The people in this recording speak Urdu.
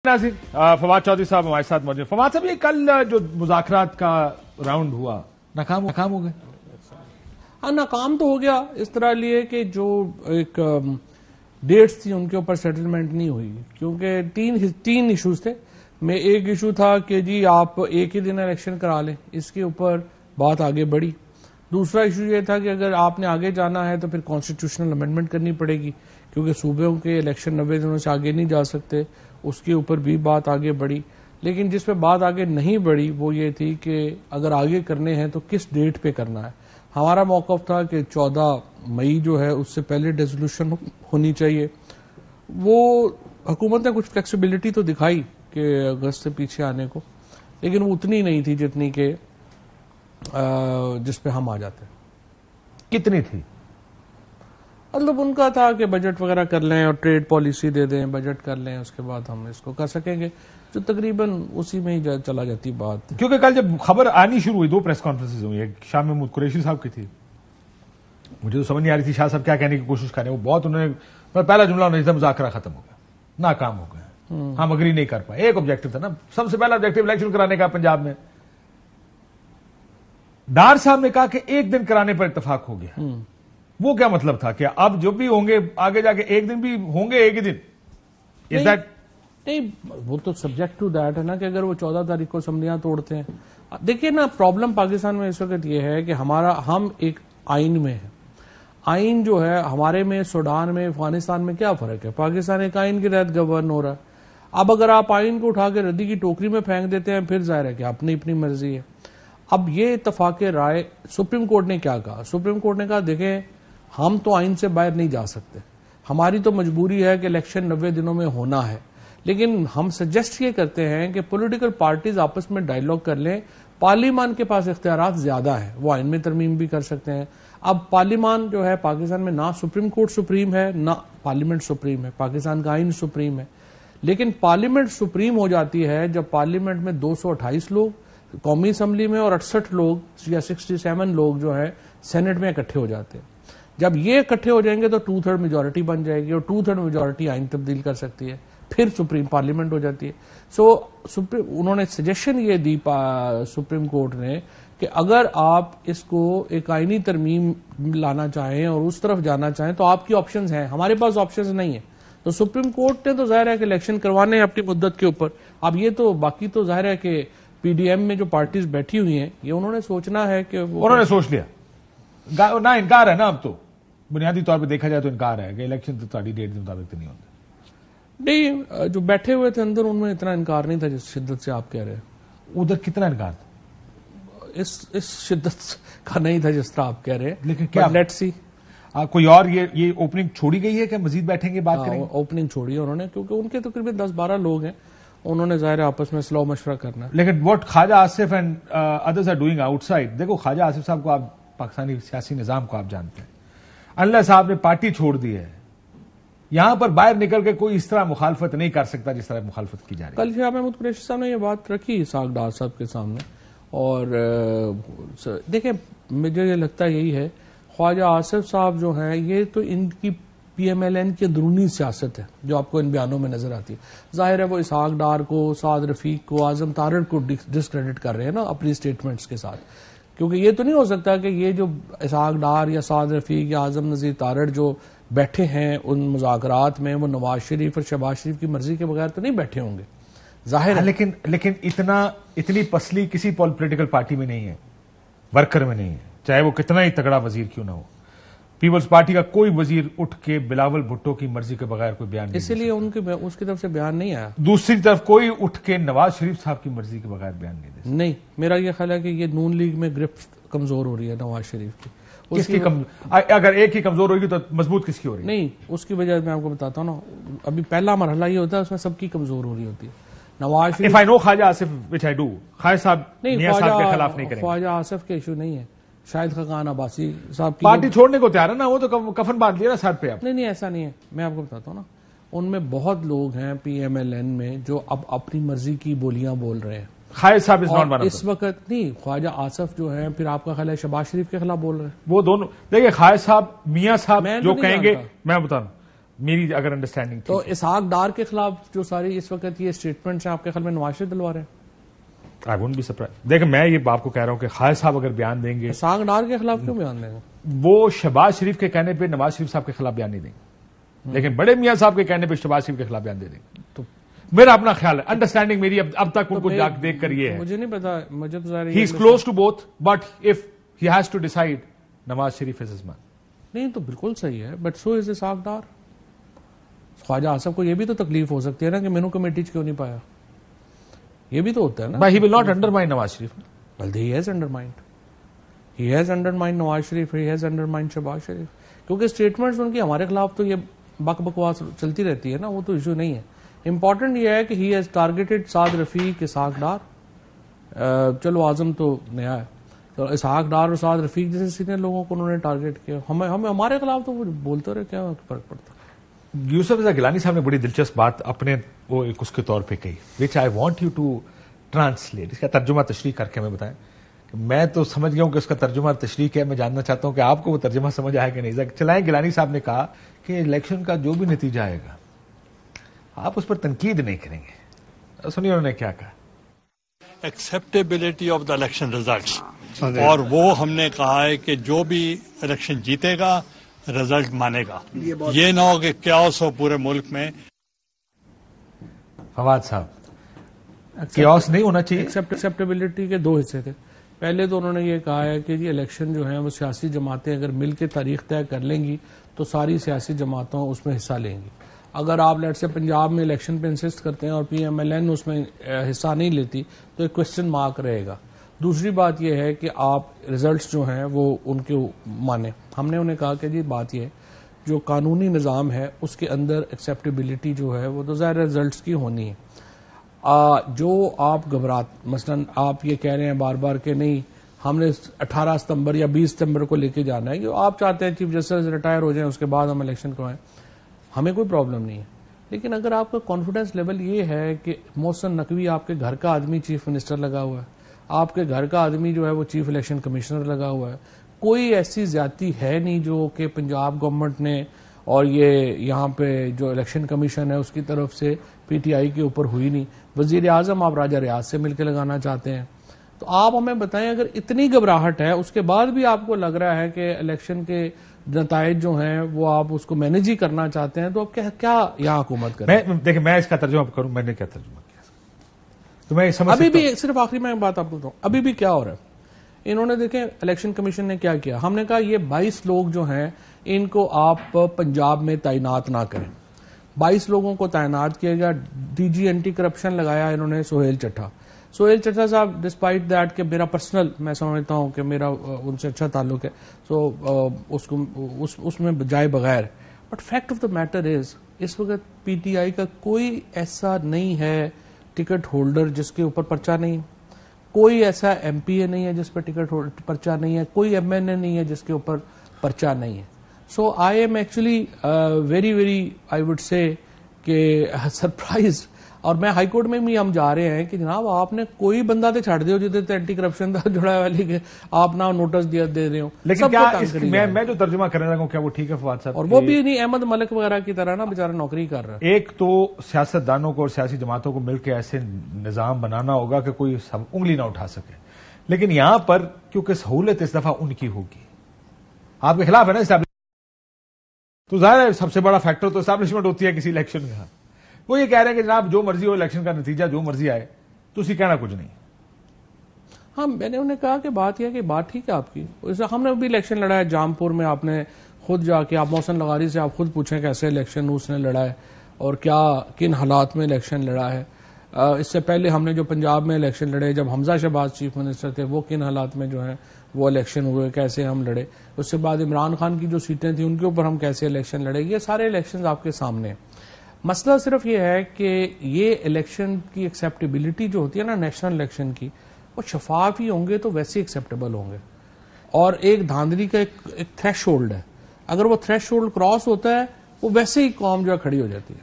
ناظرین فواد چودھری صاحب ہمارے ساتھ موجود ہیں۔ فواد صاحب، یہ کل جو مذاکرات کا راؤنڈ ہوا ناکام ہو گئے؟ ہاں، ناکام تو ہو گیا اس طرح لیے کہ جو ایک ڈیٹس تھی ان کے اوپر سیٹلمنٹ نہیں ہوئی، کیونکہ تین ایشوز تھے۔ میں ایک ایشو تھا کہ جی آپ ایک ہی دن الیکشن کرا لیں، اس کے اوپر بات آگے بڑھی۔ دوسرا ایشو یہ تھا کہ اگر آپ نے آگے جانا ہے تو پھر کانسٹیٹیوشنل امینڈمنٹ کرنی پڑے گی، کیونکہ صوبوں کے الیکشن 90 دنوں سے آگے نہیں جا سکتے، اس کے اوپر بھی بات آگے بڑھی۔ لیکن جس پہ بات آگے نہیں بڑھی وہ یہ تھی کہ اگر آگے کرنے ہیں تو کس ڈیٹ پہ کرنا ہے۔ ہمارا موقف تھا کہ 14 مئی جو ہے اس سے پہلے ریزولوشن ہونی چاہیے۔ وہ حکومت نے کچھ فلیکسیبلٹی تو دکھائی کہ اگست سے پیچھے آنے کو، لیکن وہ اتنی نہیں تھی جتنی کہ جس پہ ہم آ جاتے۔ کتنی تھی؟ مطلب ان کا تھا کہ بجٹ وغیرہ کر لیں اور ٹریڈ پالیسی دے دیں، بجٹ کر لیں، اس کے بعد ہم اس کو کر سکیں گے، جو تقریباً اسی میں ہی چلا جاتی بات۔ کیونکہ کل جب خبر آنی شروع ہوئی 2 پریس کانفرنسز ہوئی، ایک شاہ محمود قریشی صاحب کی تھی، مجھے تو سمجھ نہیں آ رہی تھی شاہ صاحب کیا کہنے کی کوشش کر رہے ہیں۔ وہ بہت انہوں نے پہلا جملہ انہوں نے مذاکرہ ختم ہو گیا، ناکام ہو گئے، ہم اگری نہیں کر پائے۔ ایک آبجیکٹو تھا نا، سب سے پہلا آبجیکٹو الیکشن کرانے کا پنجاب میں۔ ڈار صاحب نے کہا کہ ایک دن کرانے پر اتفاق ہو گیا۔ وہ کیا مطلب تھا کہ اب جو بھی ہوں گے آگے جا کے ایک دن بھی ہوں گے ایک ہی دن؟ نہیں، وہ تو سبجیکٹ ٹو دیٹ ہے نا کہ اگر وہ 14 تاریخ کو اسمبلیاں توڑتے ہیں۔ دیکھیے نا، پرابلم پاکستان میں اس وقت یہ ہے کہ ہم ایک آئین میں ہیں۔ آئین جو ہے ہمارے میں، سوڈان میں، افغانستان میں کیا فرق ہے؟ پاکستان ایک آئین کے تحت گورن ہو رہا ہے۔ اب اگر آپ آئین کو اٹھا کے ردی کی ٹوکری میں پھینک دیتے ہیں پھر ظاہر ہے کہ اپنی مرضی ہے۔ اب یہ اتفاق رائے سپریم کورٹ نے کیا کہا؟ سپریم کورٹ نے کہا دیکھیں ہم تو آئین سے باہر نہیں جا سکتے، ہماری تو مجبوری ہے کہ الیکشن 90 دنوں میں ہونا ہے، لیکن ہم سجیسٹ یہ کرتے ہیں کہ پولیٹیکل پارٹیز آپس میں ڈائیلاگ کر لیں۔ پارلیمان کے پاس اختیارات زیادہ ہیں، وہ آئین میں ترمیم بھی کر سکتے ہیں۔ اب پارلیمان جو ہے پاکستان میں، نہ سپریم کورٹ سپریم ہے نہ پارلیمنٹ سپریم ہے، پاکستان کا آئین سپریم ہے۔ لیکن پارلیمنٹ سپریم ہو جاتی ہے جب پارلیمنٹ میں 228 لوگ، قومی اسمبلی میں، اور 68 لوگ یا 67 لوگ جو ہے سینٹ میں اکٹھے ہو جاتے ہیں۔ جب یہ اکٹھے ہو جائیں گے تو 2/3 میجورٹی بن جائے گی، اور 2/3 میجورٹی آئین تبدیل کر سکتی ہے، پھر سپریم پارلیمنٹ ہو جاتی ہے۔ انہوں نے سجیشن یہ دی سپریم کورٹ نے کہ اگر آپ اس کو ایک آئینی ترمیم لانا چاہیں اور اس طرف جانا چاہیں تو آپ کی آپشنز ہیں، ہمارے پاس آپشنز نہیں ہیں۔ تو سپریم کورٹ نے تو ظاہر ہے کہ الیکشن کروانے ہیں اپنی مدت کے اوپر۔ اب یہ تو باقی تو ظاہر ہے کہ پی ڈی ایم میں جو پارٹیز بیٹھی ہوئی ہیں یہ انہوں نے سوچنا ہے کہ انہوں نے سوچ لیا نہ، انکار ہے نا، اب تو بنیادی طور پہ دیکھا جائے تو انکار ہے کہ الیکشن تو تھوڑی ڈیٹ کے مطابق تو نہیں ہوتا۔ نہیں، جو بیٹھے ہوئے تھے اندر ان میں اتنا انکار نہیں تھا جس شدت سے آپ کہہ رہے ہیں۔ ادھر کتنا انکار تھا؟ اس شدت کا نہیں تھا جس طرح آپ کہہ رہے ہیں، لیکن کیا لیٹس سی کوئی اور یہ اوپننگ چھوڑی گئی ہے کہ مزید بیٹھیں گے بات کریں گے؟ اوپننگ چھوڑی ہے انہوں نے، کیونکہ ان کے تقریباً 10-12 لوگ ہیں، انہوں نے ظاہر آپس میں صلاح مشورہ کرنا ہے۔ لیکن what Khawaja Asif and others are doing outside, دیکھو خواجہ آصف صاحب کو آپ پاکستانی سیاسی نظام کو آپ جانتے ہیں، اللہ صاحب نے پارٹی چھوڑ دی ہے، یہاں پر باہر نکل کے کوئی اس طرح مخالفت نہیں کر سکتا جس طرح مخالفت کی جا رہی ہے۔ کل شاہ محمود قریشی صاحب نے یہ بات رکھی اسحاق ڈار صاحب کے سامنے، اور دیکھیں مجھے یہ لگتا یہی ہے، خواجہ آصف صاحب جو ہیں یہ تو ان کی پی ایم ایل این کی اندرونی سیاست ہے جو آپ کو ان بیانوں میں نظر آتی ہے۔ ظاہر ہے وہ اسحاق ڈار کو، سعد رفیق کو، اعظم تارڑ کو ڈسکریڈٹ کر رہے ہیں نا اپنی سٹیٹمنٹس کے ساتھ، کیونکہ یہ تو نہیں ہو سکتا کہ یہ جو اسحاق ڈار یا سعد رفیق یا اعظم نذیر تارڑ جو بیٹھے ہیں ان مذاکرات میں، وہ نواز شریف اور شہباز شریف کی مرضی کے بغیر تو نہیں بیٹھے ہوں گے، ظاہر ہے۔ لیکن اتنی پسلی کسی پولیٹیکل پارٹی میں نہیں ہے، ورکر میں نہیں ہے، چاہے وہ کتنا ہی تگڑا وزیر کیوں نہ ہو۔ پیپلز پارٹی کا کوئی وزیر اٹھ کے بلاول بھٹو کی مرضی کے بغیر کوئی بیان نہیں، اسی لیے اس کی طرف سے بیان نہیں آیا۔ دوسری طرف کوئی اٹھ کے نواز شریف صاحب کی مرضی کے بغیر بیان نہیں دے سکتا۔ نہیں، میرا یہ خیال ہے کہ یہ نون لیگ میں گرفت کمزور ہو رہی ہے نواز شریف کی۔ اگر ایک ہی کمزور ہوگی تو مضبوط کس کی ہو رہی ہے؟ نہیں، اس کی وجہ میں آپ کو بتاتا ہوں نا، ابھی پہلا مرحلہ یہ ہوتا ہے اس میں سب کی کمزور ہو رہی ہوتی ہے۔ Nawaz Sharif, If I know Khwaja Asif which I do، خواجہ صاحب میاں صاحب کے خلاف نہیں کریں گے۔ خواجہ آصف کے ایشو نہیں ہے، شاہد خاقان عباسی صاحب کی پارٹی چھوڑنے کو تیار ہے نا، وہ تو کفن باندھ لیا نا سر پہ۔ نہیں ایسا نہیں ہے، میں آپ کو بتاتا ہوں نا، ان میں بہت لوگ ہیں پی ایم ایل این میں جو اب اپنی مرضی کی بولیاں بول رہے ہیں۔ خواجہ صاحب اس ناٹ اس وقت نہیں، خواجہ آصف جو ہیں پھر آپ کا خیال ہے شہباز شریف کے خلاف بول رہے ہیں؟ وہ دونوں دیکھیں، خواجہ صاحب میاں صاحب جو کہیں گے، میں بتا رہا ہوں، میری اگر انڈرسٹینڈنگ تو اسحاق ڈار کے خلاف جو ساری اس وقت یہ اسٹیٹمنٹس ہیں آپ کے خیال میں نواز شریف دلوا رہے ہیں؟ I won't be surprised. دیکھیں میں یہ آپ کو کہہ رہا ہوں کہ خالد صاحب اگر بیان دیں گے, اسحاق ڈار کے خلاف کیوں بیان دیں گے؟ وہ شہباز شریف کے کہنے پہ نواز شریف صاحب کے خلاف بیان نہیں دیں گے, لیکن بڑے میاں صاحب کے کہنے پہ شہباز شریف کے خلاف بیان دے دیں گے. تو میرا اپنا خیال ہے, انڈرسٹینڈنگ میری اب تک ان کو دیکھ کر یہ ہے, مجھے نہیں پتا, مجھے تو ظاہر ہی is close to both, but if he has to decide Nawaz Sharif is his man. نہیں تو بالکل صحیح ہے, but so is Ishaq Dar. Khawaja Asif کو یہ بھی تو تکلیف ہو سکتی ہے نا کہ مینو کمیٹی کیوں نہیں پایا, یہ بھی تو ہوتا ہے نا. But he will not undermine Nawaz Sharif. Well, he has undermined. He has undermined Nawaz Sharif, he has undermined Shahbaz شریف. کیونکہ اسٹیٹمنٹس ان کی ہمارے خلاف تو یہ بکواس چلتی رہتی ہے نا, وہ تو ایشو نہیں ہے. امپورٹنٹ یہ ہے کہ he has targeted سعد رفیق, اسحاق ڈار. چلو اعظم تو نیا ہے, تو اسحاق ڈار اور سعد رفیق جیسے سینئر لوگوں کو انہوں نے ٹارگیٹ کیا. ہمیں ہمارے خلاف تو وہ بولتے رہے, کیا فرق پڑتا. یوسف رضا گیلانی صاحب نے بڑی دلچسپ بات اپنے وہ ایک اس کے طور پہ کہی, which I want you to translate. اس کا ترجمہ تشریح کر کے ہمیں بتائیں. میں تو سمجھ گیا ہوں کہ اس کا ترجمہ تشریح کیا, میں جاننا چاہتا ہوں کہ آپ کو وہ ترجمہ سمجھ آیا کہ نہیں. چلائیں. گیلانی صاحب نے کہا کہ الیکشن کا جو بھی نتیجہ آئے گا آپ اس پر تنقید نہیں کریں گے. سنیے انہوں نے کیا کہا. Acceptability of the election results, اور وہ ہم نے کہا ہے کہ جو بھی الیکشن جیتے گا رزلٹ مانے گا. یہ نہ ہو کہ کیاس ہو پورے ملک میں. فواد صاحب, کیاس نہیں ہونا چاہیے. ایکسیپٹیبلٹی کے دو حصے تھے. پہلے تو انہوں نے یہ کہا ہے کہ یہ الیکشن جو ہیں وہ سیاسی جماعتیں اگر مل کے تاریخ طے کر لیں گی تو ساری سیاسی جماعتوں اس میں حصہ لیں گی. اگر آپ لیٹ سے پنجاب میں الیکشن پہ انسسٹ کرتے ہیں اور پی ایم ایل این اس میں حصہ نہیں لیتی تو ایک کوشچن مارک رہے گا. دوسری بات یہ ہے کہ آپ ریزلٹس جو ہیں وہ ان کے مانیں. ہم نے انہیں کہا کہ جی بات یہ ہے جو قانونی نظام ہے اس کے اندر ایکسیپٹیبلٹی جو ہے وہ تو ظاہر ریزلٹس کی ہونی ہے. جو آپ گھبرات مثلا آپ یہ کہہ رہے ہیں بار بار کہ نہیں ہم نے 18 ستمبر یا 20 ستمبر کو لے کے جانا ہے, جو آپ چاہتے ہیں چیف جسٹس ریٹائر ہو جائیں اس کے بعد ہم الیکشن کروائیں, ہمیں کوئی پرابلم نہیں ہے. لیکن اگر آپ کا کانفیڈنس لیول یہ ہے کہ محسن نقوی آپ کے گھر کا آدمی چیف منسٹر لگا ہوا ہے, آپ کے گھر کا آدمی جو ہے وہ چیف الیکشن کمشنر لگا ہوا ہے, کوئی ایسی زیادتی ہے نہیں جو کہ پنجاب گورنمنٹ نے اور یہ یہاں پہ جو الیکشن کمیشن ہے اس کی طرف سے پی ٹی آئی کے اوپر ہوئی نہیں. وزیر اعظم آپ راجہ ریاض سے مل کے لگانا چاہتے ہیں, تو آپ ہمیں بتائیں اگر اتنی گھبراہٹ ہے اس کے بعد بھی آپ کو لگ رہا ہے کہ الیکشن کے نتائج جو ہیں وہ آپ اس کو مینج ہی کرنا چاہتے ہیں, تو آپ کیا یہاں حکومت کریں. دیکھیں میں اس کا ترجمہ کروں, میں نے کیا ترجمہ کیا تو میں سمجھ ابھی بھی صرف آخری میں بات آپ کو بتاؤں, ابھی بھی کیا ہو رہا ہے. انہوں نے دیکھیں الیکشن کمیشن نے کیا کیا, ہم نے کہا یہ 22 لوگ جو ہیں ان کو آپ پنجاب میں تعینات نہ کریں. 22 لوگوں کو تعینات کیا گیا. ڈی جی اینٹی کرپشن لگایا انہوں نے سہیل چٹھا. سہیل چٹھا صاحب ڈسپائٹ دیٹ کہ میرا پرسنل میں سمجھتا ہوں کہ میرا ان سے اچھا تعلق ہے, اس میں جائے بغیر, but fact of the matter is اس وقت پی ٹی آئی کا کوئی ایسا نہیں ہے ٹکٹ ہولڈر جس کے اوپر پرچہ نہیں, کوئی ایسا ایم پی اے نہیں ہے جس پہ ٹکٹ پرچہ نہیں ہے, کوئی ایم این اے نہیں ہے جس کے اوپر پرچہ نہیں ہے. So I am actually very very I would say کہ سرپرائز. اور میں ہائی کورٹ میں بھی ہم جا رہے ہیں کہ جناب آپ نے کوئی بندہ تو چھڑ دیو جدھر اینٹی کرپشن کا جڑا ہے والی کہ آپ نہ نوٹس دے رہے ہو. لیکن کیا میں جو ترجمہ کرنے لگا ہوں کیا وہ ٹھیک ہے فواد صاحب؟ اور وہ بھی نہیں احمد ملک وغیرہ کی طرح نا بیچارہ نوکری کر رہا ہے. ایک تو سیاست دانوں کو اور سیاسی جماعتوں کو مل کے ایسے نظام بنانا ہوگا کہ کوئی انگلی نہ اٹھا سکے, لیکن یہاں پر کیونکہ سہولت اس دفعہ ان کی ہوگی, آپ کے خلاف ہے نا اسٹیبلشمنٹ, تو ظاہر ہے سب سے بڑا فیکٹر تو اسٹیبلشمنٹ ہوتی ہے کسی الیکشن کا. وہ یہ کہہ رہے ہیں کہ جناب جو مرضی ہو الیکشن کا نتیجہ جو مرضی آئے تو اسی کہنا کچھ نہیں. ہاں میں نے انہیں کہا کہ بات یہ ہے کہ بات ٹھیک ہے آپ کی. ہم نے بھی الیکشن لڑا ہے جامپور میں, آپ نے خود جا کے آپ محسن لغاری سے آپ خود پوچھیں کیسے الیکشن اس نے لڑا ہے اور کیا کن حالات میں الیکشن لڑا ہے. اس سے پہلے ہم نے جو پنجاب میں الیکشن لڑے جب حمزہ شہباز چیف منسٹر تھے وہ کن حالات میں جو ہیں وہ الیکشن ہوئے, کیسے ہم لڑے. اس کے بعد عمران خان کی جو سیٹیں تھیں ان کے اوپر ہم کیسے الیکشن لڑے. یہ سارے الیکشن آپ کے سامنے ہیں. مسئلہ صرف یہ ہے کہ یہ الیکشن کی ایکسیپٹیبلٹی جو ہوتی ہے نا نیشنل الیکشن کی, وہ شفاف ہی ہوں گے تو ویسے ایکسیپٹیبل ہوں گے. اور ایک دھاندلی کا ایک تھریش ہولڈ ہے, اگر وہ تھریش ہولڈ کراس ہوتا ہے وہ ویسے ہی قوم جو ہے کھڑی ہو جاتی ہے.